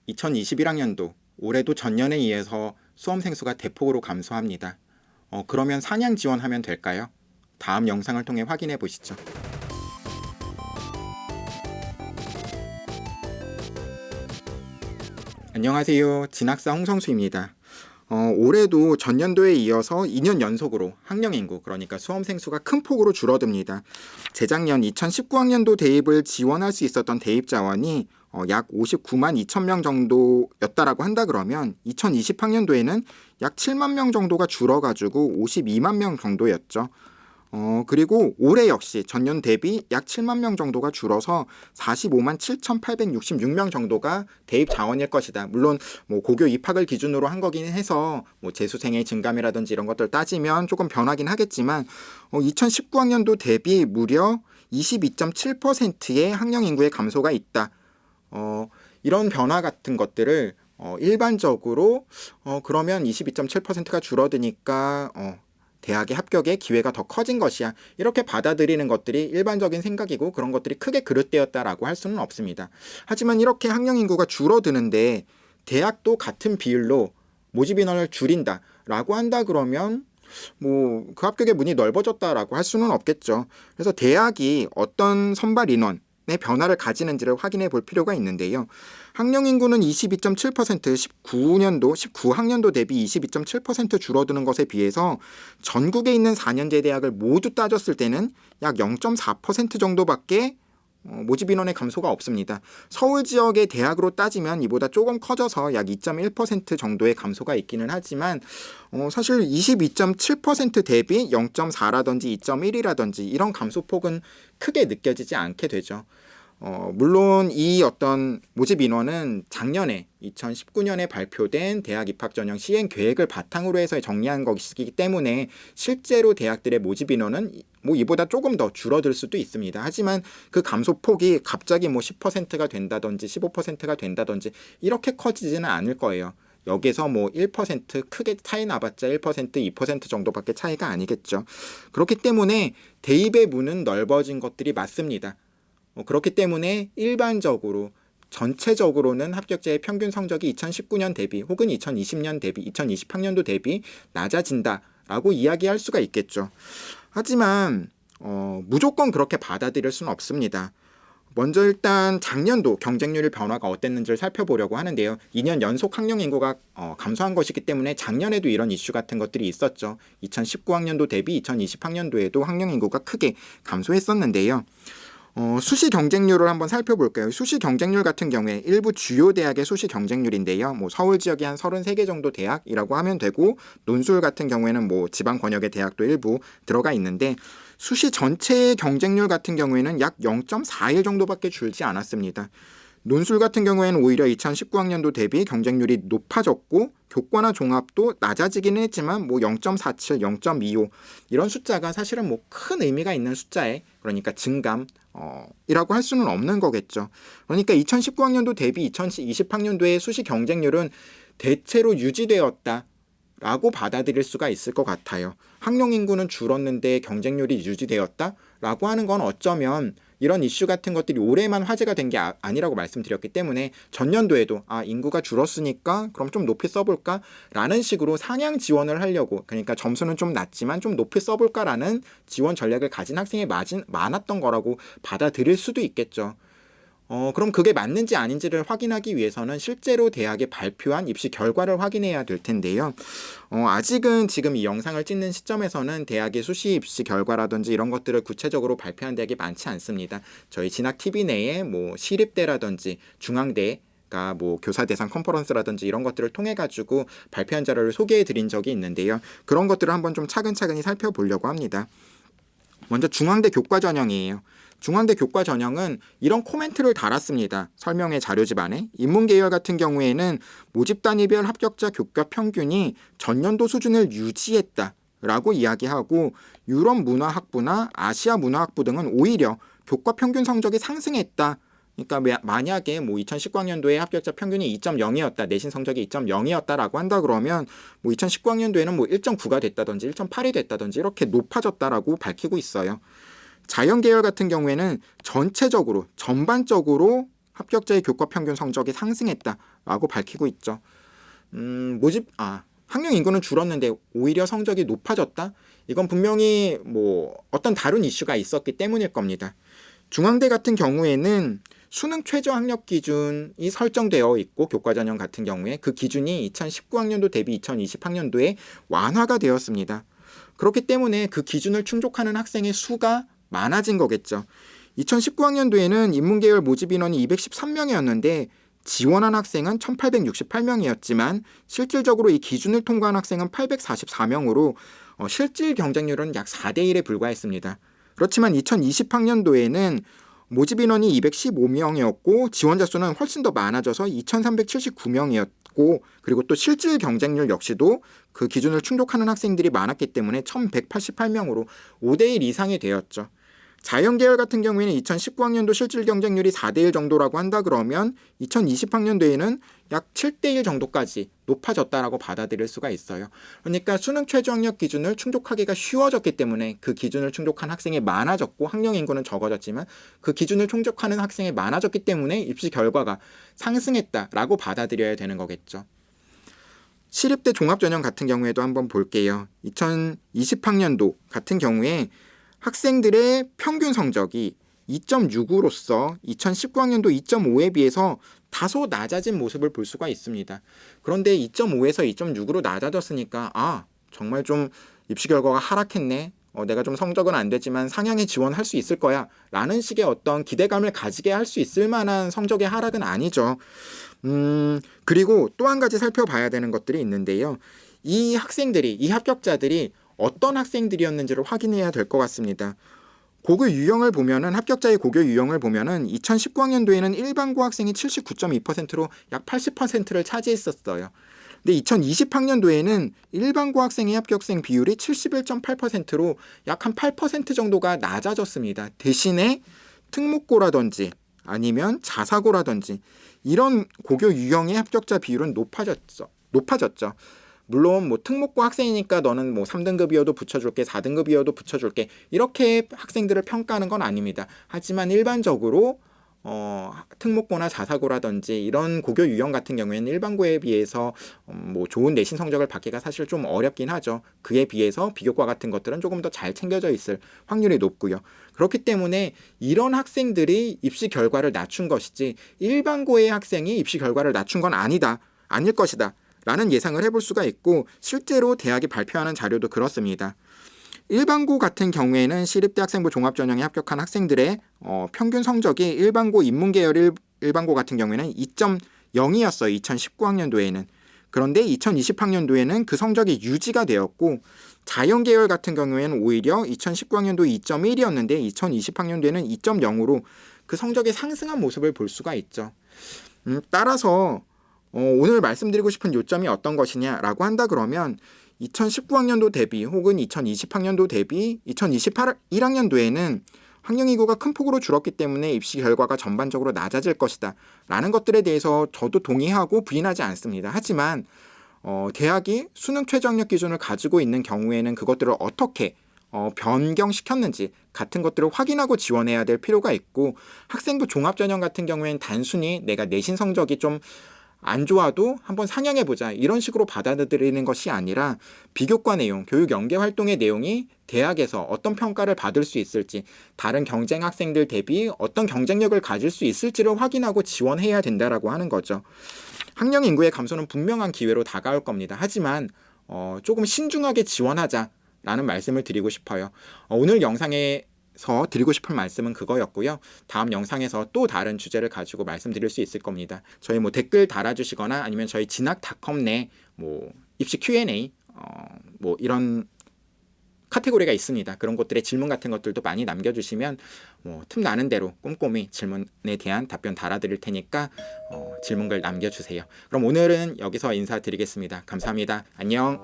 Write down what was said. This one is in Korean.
2021학년도 올해도 전년에 이어서 수험생 수가 대폭으로 감소합니다. 그러면 상향 지원하면 될까요? 다음 영상을 통해 확인해 보시죠. 안녕하세요. 진학사 홍성수입니다. 올해도 전년도에 이어서 2년 연속으로 학령인구, 그러니까 수험생 수가 큰 폭으로 줄어듭니다. 재작년 2019학년도 대입을 지원할 수 있었던 대입 자원이 약 59만 2천 명 정도였다라고 한다 그러면 2020학년도에는 약 7만 명 정도가 줄어가지고 52만 명 정도였죠. 그리고 올해 역시 전년 대비 약 7만 명 정도가 줄어서 45만 7,866명 정도가 대입 자원일 것이다. 물론 뭐 고교 입학을 기준으로 한 거긴 해서 뭐 재수생의 증감이라든지 이런 것들 따지면 조금 변하긴 하겠지만 2019학년도 대비 무려 22.7%의 학령 인구의 감소가 있다. 이런 변화 같은 것들을 일반적으로 그러면 22.7%가 줄어드니까 대학의 합격의 기회가 더 커진 것이야. 이렇게 받아들이는 것들이 일반적인 생각이고 그런 것들이 크게 그릇되었다라고 할 수는 없습니다. 하지만 이렇게 학령 인구가 줄어드는데 대학도 같은 비율로 모집 인원을 줄인다라고 한다 그러면 뭐 그 합격의 문이 넓어졌다라고 할 수는 없겠죠. 그래서 대학이 어떤 선발 인원의 변화를 가지는지를 확인해 볼 필요가 있는데요. 학령 인구는 22.7%, 19학년도 대비 22.7% 줄어드는 것에 비해서 전국에 있는 4년제 대학을 모두 따졌을 때는 약 0.4% 정도밖에 모집 인원의 감소가 없습니다. 서울 지역의 대학으로 따지면 이보다 조금 커져서 약 2.1% 정도의 감소가 있기는 하지만 사실 22.7% 대비 0.4라든지 2.1이라든지 이런 감소폭은 크게 느껴지지 않게 되죠. 물론 이 어떤 모집 인원은 작년에 2019년에 발표된 대학 입학 전형 시행 계획을 바탕으로 해서 정리한 것이기 때문에 실제로 대학들의 모집 인원은 뭐 이보다 조금 더 줄어들 수도 있습니다. 하지만 그 감소폭이 갑자기 뭐 10%가 된다든지 15%가 된다든지 이렇게 커지지는 않을 거예요. 여기서 뭐 1% 크게 차이 나봤자 1%, 2% 정도밖에 차이가 아니겠죠. 그렇기 때문에 대입의 문은 넓어진 것들이 맞습니다. 그렇기 때문에 일반적으로 전체적으로는 합격자의 평균 성적이 2019년 대비 혹은 2020년 대비, 2020학년도 대비 낮아진다라고 이야기할 수가 있겠죠. 하지만 무조건 그렇게 받아들일 수는 없습니다. 먼저 일단 작년도 경쟁률 변화가 어땠는지를 살펴보려고 하는데요. 2년 연속 학령 인구가 감소한 것이기 때문에 작년에도 이런 이슈 같은 것들이 있었죠. 2019학년도 대비 2020학년도에도 학령 인구가 크게 감소했었는데요. 수시 경쟁률을 한번 살펴볼까요? 수시 경쟁률 같은 경우에 일부 주요 대학의 수시 경쟁률인데요. 뭐 서울 지역에 한 33개 정도 대학이라고 하면 되고 논술 같은 경우에는 뭐 지방 권역의 대학도 일부 들어가 있는데 수시 전체의 경쟁률 같은 경우에는 약 0.41 정도밖에 줄지 않았습니다. 논술 같은 경우에는 오히려 2019학년도 대비 경쟁률이 높아졌고 교과나 종합도 낮아지기는 했지만 뭐 0.47, 0.25 이런 숫자가 사실은 뭐 큰 의미가 있는 숫자에 그러니까 증감 이라고 할 수는 없는 거겠죠. 그러니까 2019학년도 대비 2020학년도의 수시 경쟁률은 대체로 유지되었다라고 받아들일 수가 있을 것 같아요. 학령 인구는 줄었는데 경쟁률이 유지되었다라고 하는 건 어쩌면 이런 이슈 같은 것들이 올해만 화제가 된 게 아니라고 말씀드렸기 때문에 전년도에도 인구가 줄었으니까 그럼 좀 높이 써볼까? 라는 식으로 상향 지원을 하려고 그러니까 점수는 좀 낮지만 좀 높이 써볼까라는 지원 전략을 가진 학생이 많았던 거라고 받아들일 수도 있겠죠. 그럼 그게 맞는지 아닌지를 확인하기 위해서는 실제로 대학에 발표한 입시 결과를 확인해야 될 텐데요. 아직은 지금 이 영상을 찍는 시점에서는 대학의 수시 입시 결과라든지 이런 것들을 구체적으로 발표한 대학이 많지 않습니다. 저희 진학TV 내에 뭐 시립대라든지 중앙대가 뭐 교사 대상 컨퍼런스라든지 이런 것들을 통해 가지고 발표한 자료를 소개해 드린 적이 있는데요. 그런 것들을 한번 좀 차근차근히 살펴보려고 합니다. 먼저 중앙대 교과 전형이에요. 중앙대 교과 전형은 이런 코멘트를 달았습니다. 설명의 자료집 안에. 인문계열 같은 경우에는 모집 단위별 합격자 교과 평균이 전년도 수준을 유지했다라고 이야기하고 유럽 문화학부나 아시아 문화학부 등은 오히려 교과 평균 성적이 상승했다. 그러니까 만약에 뭐 2019학년도에 합격자 평균이 2.0이었다, 내신 성적이 2.0이었다라고 한다 그러면 뭐 2019학년도에는 뭐 1.9가 됐다든지 1.8이 됐다든지 이렇게 높아졌다라고 밝히고 있어요. 자연계열 같은 경우에는 전반적으로 합격자의 교과 평균 성적이 상승했다라고 밝히고 있죠. 학령 인구는 줄었는데 오히려 성적이 높아졌다? 이건 분명히 어떤 다른 이슈가 있었기 때문일 겁니다. 중앙대 같은 경우에는 수능 최저 학력 기준이 설정되어 있고 교과 전형 같은 경우에 그 기준이 2019학년도 대비 2020학년도에 완화가 되었습니다. 그렇기 때문에 그 기준을 충족하는 학생의 수가 많아진 거겠죠. 2019학년도에는 인문계열 모집 인원이 213명이었는데 지원한 학생은 1868명이었지만 실질적으로 이 기준을 통과한 학생은 844명으로 실질 경쟁률은 약 4대1에 불과했습니다. 그렇지만 2020학년도에는 모집 인원이 215명이었고 지원자 수는 훨씬 더 많아져서 2379명이었고 그리고 또 실질 경쟁률 역시도 그 기준을 충족하는 학생들이 많았기 때문에 1188명으로 5대1 이상이 되었죠. 자연계열 같은 경우에는 2019학년도 실질 경쟁률이 4대1 정도라고 한다 그러면 2020학년도에는 약 7대1 정도까지 높아졌다라고 받아들일 수가 있어요. 그러니까 수능 최저 학력 기준을 충족하기가 쉬워졌기 때문에 그 기준을 충족한 학생이 많아졌고 학령 인구는 적어졌지만 그 기준을 충족하는 학생이 많아졌기 때문에 입시 결과가 상승했다라고 받아들여야 되는 거겠죠. 시립대 종합전형 같은 경우에도 한번 볼게요. 2020학년도 같은 경우에 학생들의 평균 성적이 2.6으로서 2019학년도 2.5에 비해서 다소 낮아진 모습을 볼 수가 있습니다. 그런데 2.5에서 2.6으로 낮아졌으니까 정말 좀 입시 결과가 하락했네. 내가 좀 성적은 안 되지만 상향에 지원할 수 있을 거야 라는 식의 어떤 기대감을 가지게 할 수 있을 만한 성적의 하락은 아니죠. 그리고 또 한 가지 살펴봐야 되는 것들이 있는데요. 이 합격자들이 어떤 학생들이었는지를 확인해야 될 것 같습니다. 고교 유형을 보면은 합격자의 고교 유형을 보면은 2019학년도에는 일반고 학생이 79.2%로 약 80%를 차지했었어요. 근데 2020학년도에는 일반고 학생의 합격생 비율이 71.8%로 약 한 8% 정도가 낮아졌습니다. 대신에 특목고라든지 아니면 자사고라든지 이런 고교 유형의 합격자 비율은 높아졌죠. 물론 특목고 학생이니까 너는 3등급이어도 붙여줄게, 4등급이어도 붙여줄게 이렇게 학생들을 평가하는 건 아닙니다. 하지만 일반적으로 특목고나 자사고라든지 이런 고교 유형 같은 경우에는 일반고에 비해서 좋은 내신 성적을 받기가 사실 좀 어렵긴 하죠. 그에 비해서 비교과 같은 것들은 조금 더 잘 챙겨져 있을 확률이 높고요. 그렇기 때문에 이런 학생들이 입시 결과를 낮춘 것이지 일반고의 학생이 입시 결과를 낮춘 건 아닐 것이다 라는 예상을 해볼 수가 있고 실제로 대학이 발표하는 자료도 그렇습니다. 일반고 같은 경우에는 시립대학생부 종합전형에 합격한 학생들의 평균 성적이 일반고 인문계열 일반고 같은 경우에는 2.0이었어요. 2019학년도에는. 그런데 2020학년도에는 그 성적이 유지가 되었고 자연계열 같은 경우에는 오히려 2019학년도 2.1이었는데 2020학년도에는 2.0으로 그 성적이 상승한 모습을 볼 수가 있죠. 따라서 오늘 말씀드리고 싶은 요점이 어떤 것이냐라고 한다 그러면 2019학년도 대비 혹은 2020학년도 대비 2021학년도에는 학령인구가 큰 폭으로 줄었기 때문에 입시 결과가 전반적으로 낮아질 것이다 라는 것들에 대해서 저도 동의하고 부인하지 않습니다. 하지만 대학이 수능 최저 학력 기준을 가지고 있는 경우에는 그것들을 어떻게 변경시켰는지 같은 것들을 확인하고 지원해야 될 필요가 있고 학생부 종합전형 같은 경우에는 단순히 내가 내신 성적이 좀 안 좋아도 한번 상향해보자 이런 식으로 받아들이는 것이 아니라 비교과 내용, 교육 연계 활동의 내용이 대학에서 어떤 평가를 받을 수 있을지 다른 경쟁 학생들 대비 어떤 경쟁력을 가질 수 있을지를 확인하고 지원해야 된다라고 하는 거죠. 학령 인구의 감소는 분명한 기회로 다가올 겁니다. 하지만 조금 신중하게 지원하자라는 말씀을 드리고 싶어요. 오늘 영상에서 드리고 싶은 말씀은 그거였고요. 다음 영상에서 또 다른 주제를 가지고 말씀드릴 수 있을 겁니다. 저희 댓글 달아주시거나 아니면 저희 진학닷컴 내 입시 Q&A 이런 카테고리가 있습니다. 그런 것들의 질문 같은 것들도 많이 남겨주시면 틈 나는 대로 꼼꼼히 질문에 대한 답변 달아드릴 테니까 질문글 남겨주세요. 그럼 오늘은 여기서 인사드리겠습니다. 감사합니다. 안녕.